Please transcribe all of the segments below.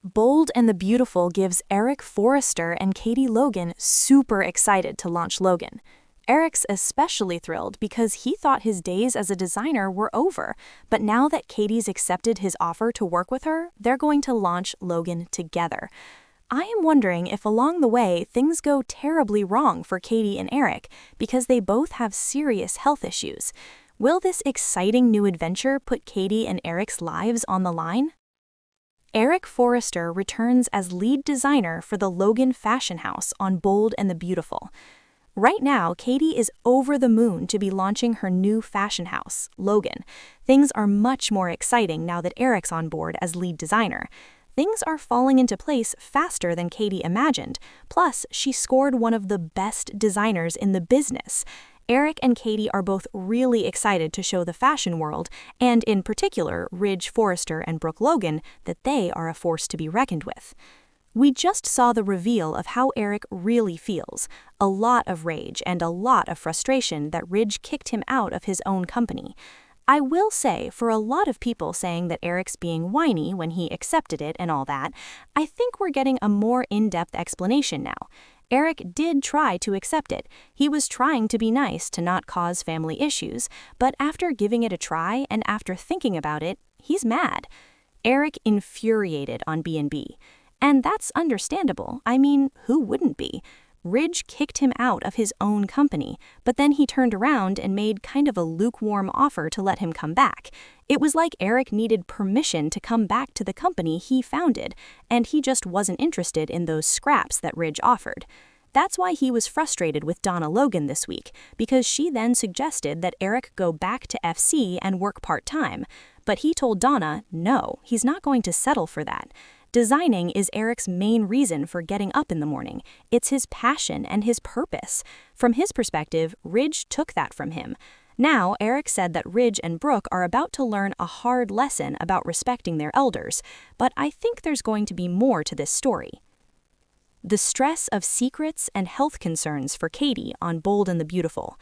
Bold and the Beautiful gives Eric Forrester and Katie Logan super excited to launch Logan. Eric's especially thrilled because he thought his days as a designer were over, but now that Katie's accepted his offer to work with her, they're going to launch Logan together. I am wondering if along the way things go terribly wrong for Katie and Eric because they both have serious health issues. Will this exciting new adventure put Katie and Eric's lives on the line? Eric Forrester returns as lead designer for the Logan fashion house on Bold and the Beautiful. Right now, Katie is over the moon to be launching her new fashion house, Logan. Things are much more exciting now that Eric's on board as lead designer. Things are falling into place faster than Katie imagined. Plus, she scored one of the best designers in the business. Eric and Katie are both really excited to show the fashion world, and in particular, Ridge Forrester and Brooke Logan, that they are a force to be reckoned with. We just saw the reveal of how Eric really feels, a lot of rage and a lot of frustration that Ridge kicked him out of his own company. I will say, for a lot of people saying that Eric's being whiny when he accepted it and all that, I think we're getting a more in-depth explanation now. Eric did try to accept it. He was trying to be nice to not cause family issues, but after giving it a try and after thinking about it, he's mad. Eric infuriated on B&B. And that's understandable. I mean, who wouldn't be? Ridge kicked him out of his own company, but then he turned around and made kind of a lukewarm offer to let him come back. It was like Eric needed permission to come back to the company he founded, and he just wasn't interested in those scraps that Ridge offered. That's why he was frustrated with Donna Logan this week, because she then suggested that Eric go back to FC and work part-time. But he told Donna, no, he's not going to settle for that. Designing is Eric's main reason for getting up in the morning. It's his passion and his purpose. From his perspective, Ridge took that from him. Now, Eric said that Ridge and Brooke are about to learn a hard lesson about respecting their elders, but I think there's going to be more to this story. The stress of secrets and health concerns for Katie on Bold and the Beautiful.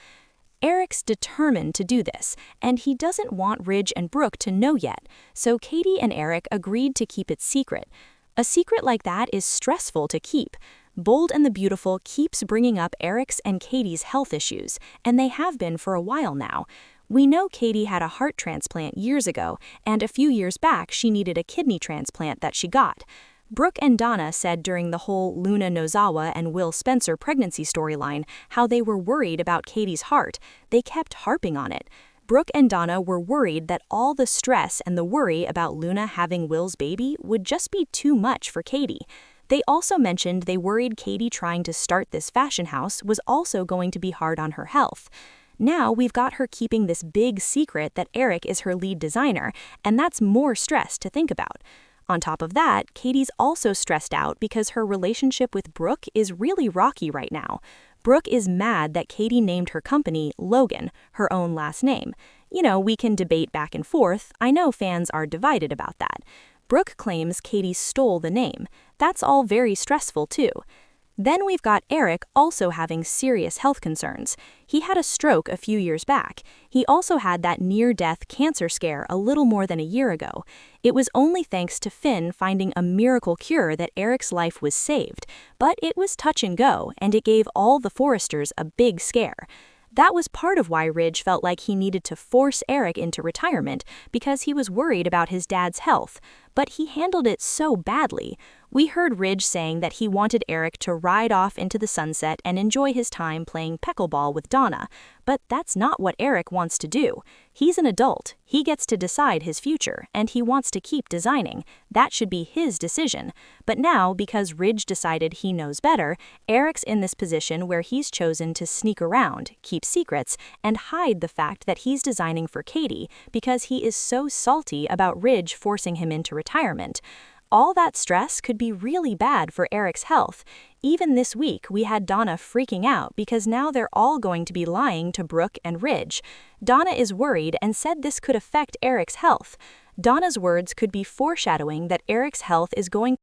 Eric's determined to do this, and he doesn't want Ridge and Brooke to know yet, so Katie and Eric agreed to keep it secret. A secret like that is stressful to keep. Bold and the Beautiful keeps bringing up Eric's and Katie's health issues, and they have been for a while now. We know Katie had a heart transplant years ago, and a few years back she needed a kidney transplant that she got. Brooke and Donna said during the whole Luna Nozawa and Will Spencer pregnancy storyline how they were worried about Katie's heart. They kept harping on it. Brooke and Donna were worried that all the stress and the worry about Luna having Will's baby would just be too much for Katie. They also mentioned they worried Katie trying to start this fashion house was also going to be hard on her health. Now we've got her keeping this big secret that Eric is her lead designer, and that's more stress to think about. On top of that, Katie's also stressed out because her relationship with Brooke is really rocky right now. Brooke is mad that Katie named her company Logan, her own last name. You know, we can debate back and forth. I know fans are divided about that. Brooke claims Katie stole the name. That's all very stressful too. Then we've got Eric also having serious health concerns. He had a stroke a few years back. He also had that near-death cancer scare a little more than a year ago. It was only thanks to Finn finding a miracle cure that Eric's life was saved, but it was touch and go, and it gave all the Forresters a big scare. That was part of why Ridge felt like he needed to force Eric into retirement because he was worried about his dad's health, but he handled it so badly. We heard Ridge saying that he wanted Eric to ride off into the sunset and enjoy his time playing pickleball with Donna, but that's not what Eric wants to do. He's an adult, he gets to decide his future, and he wants to keep designing. That should be his decision. But now, because Ridge decided he knows better, Eric's in this position where he's chosen to sneak around, keep secrets, and hide the fact that he's designing for Katie because he is so salty about Ridge forcing him into retirement. All that stress could be really bad for Eric's health. Even this week, we had Donna freaking out because now they're all going to be lying to Brooke and Ridge. Donna is worried and said this could affect Eric's health. Donna's words could be foreshadowing that Eric's health is going